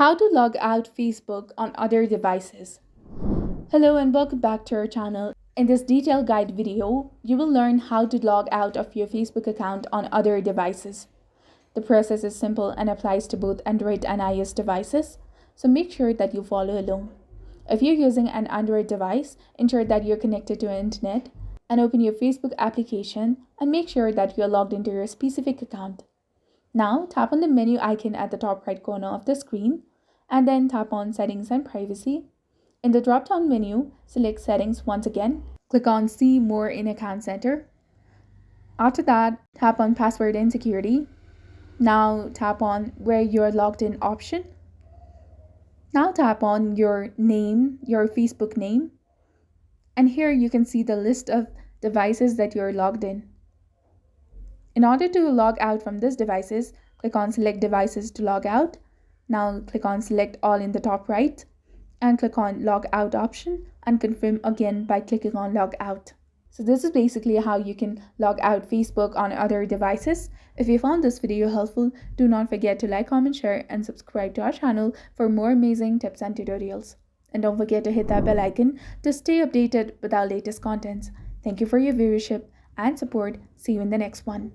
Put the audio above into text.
How to log out Facebook on other devices. Hello and welcome back to our channel. In this detailed guide video, you will learn how to log out of your Facebook account on other devices. The process is simple and applies to both Android and iOS devices, so make sure that you follow along. If you're using an Android device, ensure that you're connected to internet and open your Facebook application and make sure that you're logged into your specific account. Now tap on the menu icon at the top right corner of the screen and then tap on Settings and Privacy. In the drop-down menu, select Settings once again. Click on See More in Account Center. After that, tap on Password and Security. Now tap on Where You're Logged In option. Now tap on your name, your Facebook name. And here you can see the list of devices that you're logged in. In order to log out from these devices, click on Select Devices to log out. Now click on Select All in the top right and click on Log Out option and confirm again by clicking on Log Out. So this is basically how you can log out Facebook on other devices. If you found this video helpful, do not forget to like, comment, share and subscribe to our channel for more amazing tips and tutorials. And don't forget to hit that bell icon to stay updated with our latest contents. Thank you for your viewership and support. See you in the next one.